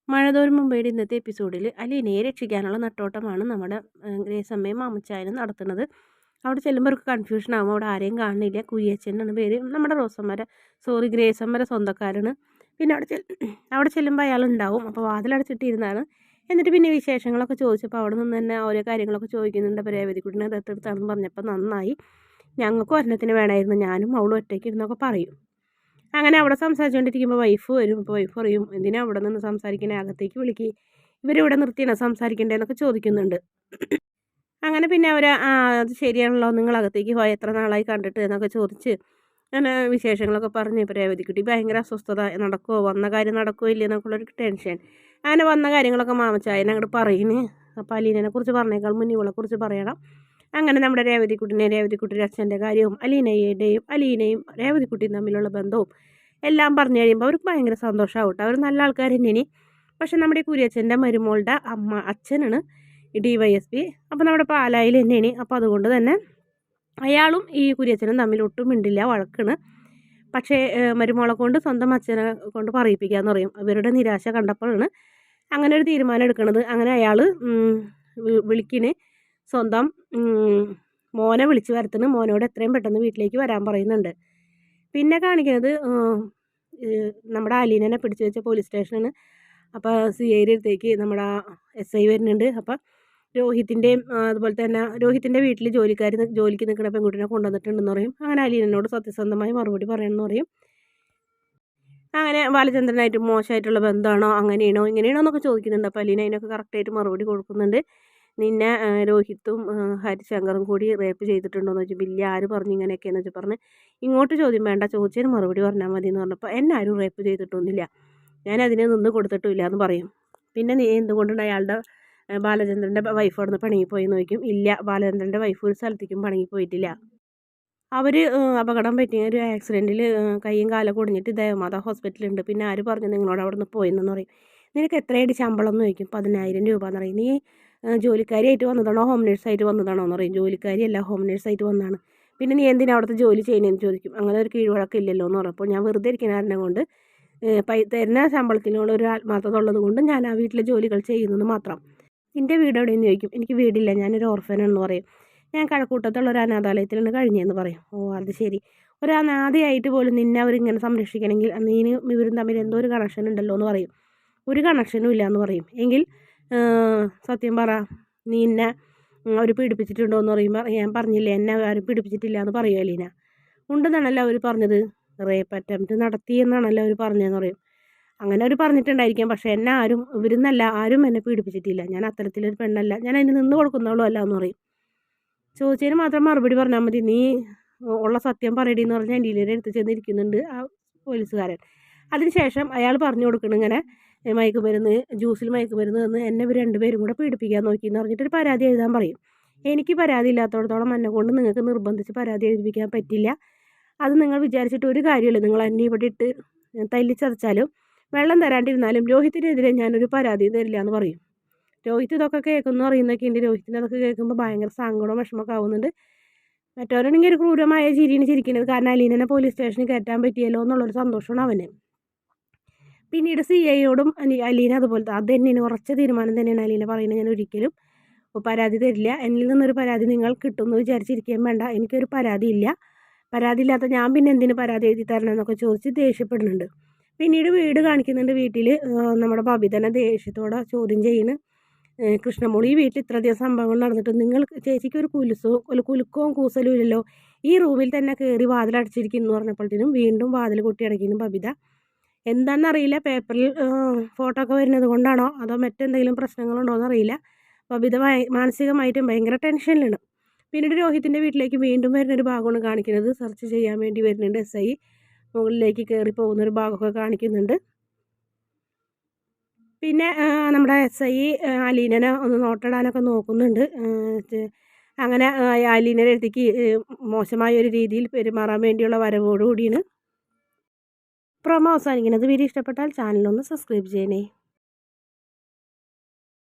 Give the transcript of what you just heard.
മഴ തോരും മുമ്പയുടെ ഇന്നത്തെ എപ്പിസോഡിൽ അലീനയെ രക്ഷിക്കാനുള്ള നെട്ടോട്ടമാണ് നമ്മുടെ ഗ്രേസമ്മയും മാമച്ചായനും നടത്തുന്നത്. അവിടെ ചെല്ലുമ്പോൾ അവർക്ക് കൺഫ്യൂഷൻ ആകും. അവിടെ ആരെയും കാണുന്നില്ല. കുര്യച്ചൻ എന്നാണ് പേര്. നമ്മുടെ ഗ്രേസമ്മയുടെ സ്വന്തക്കാരാണ്. പിന്നെ അവിടെ ചെല്ലുമ്പോൾ അയാളുണ്ടാവും. അപ്പോൾ വാതിലടച്ചിട്ടിരുന്നാണ്. എന്നിട്ട് പിന്നെ വിശേഷങ്ങളൊക്കെ ചോദിച്ചപ്പോൾ അവിടെ നിന്ന് തന്നെ ഓരോ കാര്യങ്ങളൊക്കെ ചോദിക്കുന്നുണ്ട്. അപ്പോൾ രേവതിക്കുട്ടിനെ ദത്തെടുത്താണെന്ന് പറഞ്ഞപ്പോൾ നന്നായി, ഞങ്ങൾക്ക് ഒരെണ്ണത്തിന് വേണമായിരുന്നു, ഞാനും അവളും ഒറ്റയ്ക്ക് ഇരുന്നൊക്കെ പറയും. അങ്ങനെ അവിടെ സംസാരിച്ചുകൊണ്ടിരിക്കുമ്പോൾ വൈഫ് വരും. അപ്പോൾ വൈഫ് പറയും, എന്തിനാ അവിടെ നിന്ന് സംസാരിക്കണേ, അകത്തേക്ക് വിളിക്കുക, ഇവരിവിടെ നിർത്തിയാണ് സംസാരിക്കേണ്ടതെന്നൊക്കെ ചോദിക്കുന്നുണ്ട്. അങ്ങനെ പിന്നെ അവർ അത് ശരിയാണല്ലോ, നിങ്ങൾ അകത്തേക്ക് പോയി എത്ര നാളായി കണ്ടിട്ട് എന്നൊക്കെ ചോദിച്ച് അങ്ങനെ വിശേഷങ്ങളൊക്കെ പറഞ്ഞ്. ഇപ്പോൾ രേവതിക്കുട്ടി ഭയങ്കര അസ്വസ്ഥത, നടക്കുമോ, വന്ന കാര്യം നടക്കുമോ ഇല്ല എന്നൊക്കെയുള്ളൊരു ടെൻഷൻ. അങ്ങനെ വന്ന കാര്യങ്ങളൊക്കെ മാമച്ചായനെ അങ്ങോട്ട് പറയുന്നു. അപ്പോൾ അലീനനെ കുറിച്ച് പറഞ്ഞേക്കാൾ മുന്നേ ഇവളെ കുറിച്ച് പറയണം. അങ്ങനെ നമ്മുടെ രേവതിക്കുട്ടിയുടെ അച്ഛൻ്റെ കാര്യവും അലീനയും രേവതിക്കുട്ടിയും തമ്മിലുള്ള ബന്ധവും എല്ലാം പറഞ്ഞു കഴിയുമ്പോൾ അവർക്ക് ഭയങ്കര സന്തോഷമാവട്ടെ. അവർ നല്ല ആൾക്കാർ തന്നെയാണ്. പക്ഷെ നമ്മുടെ കുര്യച്ചൻ്റെ മരുമോളുടെ അച്ഛനാണ് DYSP. അപ്പോൾ നമ്മുടെ പാലായിൽ തന്നെയാണ്. അപ്പോൾ അതുകൊണ്ട് തന്നെ അയാളും ഈ കുര്യച്ചനും തമ്മിൽ ഒട്ടും മിണ്ടില്ല, വഴക്കാണ്. പക്ഷേ മരുമോളെ കൊണ്ട് സ്വന്തം അച്ഛനെ കൊണ്ട് പറയിപ്പിക്കാമെന്ന് പറയും. അവരുടെ നിരാശ കണ്ടപ്പോഴാണ് അങ്ങനെ ഒരു തീരുമാനം എടുക്കുന്നത്. അങ്ങനെ അയാൾ വിളിക്കിന് സ്വന്തം മോനെ വിളിച്ച് വരുത്തുന്നു. മോനോട് എത്രയും പെട്ടെന്ന് വീട്ടിലേക്ക് വരാൻ പറയുന്നുണ്ട്. പിന്നെ കാണിക്കുന്നത് നമ്മുടെ അലീനനെ പിടിച്ചു വെച്ച പോലീസ് സ്റ്റേഷനാണ്. അപ്പോൾ CIയുടെ അടുത്തേക്ക് നമ്മുടെ SI വരുന്നുണ്ട്. അപ്പോൾ രോഹിത്തിൻ്റെയും അതുപോലെ തന്നെ രോഹിത്തിൻ്റെ വീട്ടിൽ ജോലിക്ക് നിൽക്കുന്ന പെൺകുട്ടിനെ കൊണ്ടുവന്നിട്ടുണ്ടെന്ന് പറയും. അങ്ങനെ അലീനനോട് സത്യസന്ധമായി മറുപടി പറയണമെന്ന് പറയും. അങ്ങനെ ബാലചന്ദ്രനായിട്ട് മോശമായിട്ടുള്ള ബന്ധമാണോ, അങ്ങനെയാണോ ഇങ്ങനെയാണോ എന്നൊക്കെ ചോദിക്കുന്നുണ്ട്. അപ്പോൾ അലീന അതിനൊക്കെ കറക്റ്റായിട്ട് മറുപടി കൊടുക്കുന്നുണ്ട്. നിന്നെ രോഹിത്തും ഹരിശങ്കറും കൂടി റേപ്പ് ചെയ്തിട്ടുണ്ടോ എന്ന് ചോദിച്ചു. ഇല്ല, ആര് പറഞ്ഞു ഇങ്ങനെയൊക്കെയെന്ന് വെച്ചാൽ പറഞ്ഞ്, ഇങ്ങോട്ട് ചോദ്യം വേണ്ട, ചോദിച്ചതിന് മറുപടി പറഞ്ഞാൽ മതി എന്ന് പറഞ്ഞപ്പോൾ, എന്നെ ആരും റേപ്പ് ചെയ്തിട്ടൊന്നുമില്ല, ഞാൻ അതിനെ നിന്ന് കൊടുത്തിട്ടില്ല എന്ന് പറയും. പിന്നെ നീ എന്തുകൊണ്ടാണ് അയാളുടെ ബാലചന്ദ്രൻ്റെ വൈഫ് അവിടെ നിന്ന് പണങ്ങിപ്പോയി എന്ന് ചോദിക്കും. ഇല്ല, ബാലചന്ദ്രൻ്റെ വൈഫ് ഒരു സ്ഥലത്തേക്കും പണങ്ങിപ്പോയിട്ടില്ല. അവർ അപകടം പറ്റിയ ഒരു ആക്സിഡൻറ്റിൽ കൈയും കാലൊക്കെ ഒടിഞ്ഞിട്ട് ദേവമാതാ ഹോസ്പിറ്റലുണ്ട്. പിന്നെ ആര് പറഞ്ഞു നിങ്ങളോട് അവിടെ നിന്ന് പോയെന്ന് പറയും. നിനക്ക് എത്രയായിട്ട് ശമ്പളം എന്ന് ചോദിക്കും. 10,000 രൂപ എന്ന് പറയും. നീ ജോലിക്കാരിയായിട്ട് വന്നതാണോ ഹോം നേഴ്സായിട്ട് വന്നതാണോ എന്ന് പറയും. ജോലിക്കാരിയല്ല, ഹോം നേഴ്സായിട്ട് വന്നതാണ്. പിന്നെ നീ എന്തിനാ അവിടുത്തെ ജോലി ചെയ്യുന്നതെന്ന് ചോദിക്കും. അങ്ങനെ ഒരു കീഴ്വഴക്കില്ലല്ലോ എന്ന് പറഞ്ഞപ്പോൾ, ഞാൻ വെറുതെ ഇരിക്കുന്ന കൊണ്ട് തരുന്ന ശമ്പളത്തിനോട് ഒരു ആത്മാർത്ഥത ഉള്ളത് കൊണ്ട് ഞാൻ ആ വീട്ടിലെ ജോലികൾ ചെയ്യുന്നത് മാത്രം. നിൻ്റെ വീട് എവിടെയെന്ന് ചോദിക്കും. എനിക്ക് വീടില്ല, ഞാനൊരു ഓർഫനാണെന്ന് പറയും. ഞാൻ കഴക്കൂട്ടത്തുള്ള ഒരു അനാഥാലയത്തിലാണ് കഴിഞ്ഞതെന്ന് പറയും. ഓ അത് ശരി, ഒരു അനാഥയായിട്ട് പോലും നിന്നെ അവരിങ്ങനെ സംരക്ഷിക്കണമെങ്കിൽ നീനും ഇവരും തമ്മിൽ എന്തോ ഒരു കണക്ഷൻ ഉണ്ടല്ലോ എന്ന് പറയും. ഒരു കണക്ഷനും ഇല്ല എന്ന് പറയും. എങ്കിൽ സത്യം പറ, നീ എന്നെ അവർ പീഡിപ്പിച്ചിട്ടുണ്ടോ എന്ന് പറയുമ്പോൾ, ഞാൻ പറഞ്ഞില്ലേ എന്നെ ആരും പീഡിപ്പിച്ചിട്ടില്ല എന്ന് പറയുമോ അലീന. ഉണ്ടെന്നാണല്ലോ അവർ പറഞ്ഞത്, റേപ്പ് അറ്റംപ്റ്റ് നടത്തിയെന്നാണല്ലോ അവർ പറഞ്ഞതെന്ന് പറയും. അങ്ങനെ അവർ പറഞ്ഞിട്ടുണ്ടായിരിക്കാം, പക്ഷേ എന്നെ ആരും ഇവരുന്നല്ല ആരും എന്നെ പീഡിപ്പിച്ചിട്ടില്ല, ഞാൻ അത്തരത്തിലൊരു പെണ്ണല്ല, ഞാൻ അതിന് നിന്ന് കൊടുക്കുന്നവളും അല്ല എന്ന് പറയും. ചോദിച്ചതിന് മാത്രം മറുപടി പറഞ്ഞാൽ മതി, നീ ഉള്ള സത്യം പറയടി എന്ന് പറഞ്ഞാൽ അലീനയുടെ അടുത്ത് ചെന്നിരിക്കുന്നുണ്ട് ആ പോലീസുകാരൻ. അതിനുശേഷം അയാൾ പറഞ്ഞു കൊടുക്കണം, ഇങ്ങനെ ജ്യൂസിൽ മയക്കുമരുന്ന് തന്ന് എന്നെ ഇവർ രണ്ടുപേരും കൂടെ പീഡിപ്പിക്കാൻ നോക്കി എന്ന് പറഞ്ഞിട്ടൊരു പരാതി എഴുതാൻ പറയും. എനിക്ക് പരാതി ഇല്ലാത്തടത്തോളം എന്നെ കൊണ്ട് നിങ്ങൾക്ക് നിർബന്ധിച്ച് പരാതി എഴുതിപ്പിക്കാൻ പറ്റില്ല. അത് നിങ്ങൾ വിചാരിച്ചിട്ട് ഒരു കാര്യമില്ല. നിങ്ങൾ എന്നെ ഇവിടെ ഇട്ട് തല്ലിച്ചതച്ചാലും വെള്ളം തരാണ്ടിരുന്നാലും രോഹിത്തിനെതിരെ ഞാനൊരു പരാതിയും തരില്ല എന്ന് പറയും. രോഹിത്ത് ഇതൊക്കെ കേൾക്കുന്നു അറിയുന്നൊക്കെ ഉണ്ട്. രോഹിത്തിന് അതൊക്കെ കേൾക്കുമ്പോൾ ഭയങ്കര സങ്കടവും വിഷമമൊക്കെ ആവുന്നുണ്ട്. മറ്റവരാണെങ്കിൽ ഒരു ക്രൂരമായ ചിരിയാണ് ചിരിക്കുന്നത്. കാരണം അലീനനെ പോലീസ് സ്റ്റേഷനിൽ കയറ്റാൻ പറ്റിയല്ലോ എന്നുള്ളൊരു സന്തോഷമാണ് അവന്. പിന്നീട് CIയോടും അലീന അതുപോലത്തെ അത് തന്നെയാണ്, ഉറച്ച തീരുമാനം തന്നെയാണ് അലീന പറയുന്നത്. ഞാൻ ഒരിക്കലും പരാതി തരില്ല, എന്നിൽ നിന്നൊരു പരാതി നിങ്ങൾ കിട്ടുമെന്ന് വിചാരിച്ചിരിക്കാൻ വേണ്ട, എനിക്കൊരു പരാതി ഇല്ല, പരാതി ഇല്ലാത്ത ഞാൻ പിന്നെ എന്തിന് പരാതി എഴുതി തരണം എന്നൊക്കെ ചോദിച്ച് ദേഷ്യപ്പെടുന്നുണ്ട്. പിന്നീട് വീട് കാണിക്കുന്നുണ്ട്. വീട്ടിൽ നമ്മുടെ ബബിതനെ ദേഷ്യത്തോടെ ചോദ്യം ചെയ്യുന്നു. കൃഷ്ണമോളി, ഈ വീട്ടിൽ ഇത്രയധികം സംഭവങ്ങൾ നടന്നിട്ട് നിങ്ങൾ ചേച്ചിക്ക് ഒരു കുലുക്കവും കൂസലും ഇല്ലല്ലോ, ഈ റൂമിൽ തന്നെ കയറി വാതിലടച്ചിരിക്കുന്നു പറഞ്ഞപ്പോഴത്തേനും വീണ്ടും വാതിൽ കൊട്ടി അടയ്ക്കുന്നു ബബിത. എന്താണെന്നറിയില്ല, പേപ്പറിൽ ഫോട്ടോ ഒക്കെ വരുന്നത് കൊണ്ടാണോ അതോ മറ്റെന്തെങ്കിലും പ്രശ്നങ്ങളുണ്ടോ എന്നറിയില്ല. ബബിത മാനസികമായിട്ടും ഭയങ്കര ടെൻഷനിലാണ്. പിന്നീട് രോഹിത്തിൻ്റെ വീട്ടിലേക്ക് വീണ്ടും വരുന്നൊരു ഭാഗമാണ് കാണിക്കുന്നത്. സെർച്ച് ചെയ്യാൻ വേണ്ടി വരുന്നുണ്ട് SI. മുകളിലേക്ക് കയറി പോകുന്നൊരു ഭാഗമൊക്കെ കാണിക്കുന്നുണ്ട്. പിന്നെ നമ്മുടെ SI അലീനനെ ഒന്ന് നോട്ടിടാനൊക്കെ നോക്കുന്നുണ്ട്. അങ്ങനെ അലീനയുടെ അടുത്തേക്ക് മോശമായ ഒരു രീതിയിൽ പെരുമാറാൻ വേണ്ടിയുള്ള വരവോടുകൂടിയാണ് പ്രൊമോ അവസാനിക്കുന്നത്. വീഡിയോ ഇഷ്ടപ്പെട്ടാൽ ചാനലൊന്ന് സബ്സ്ക്രൈബ് ചെയ്യണേ.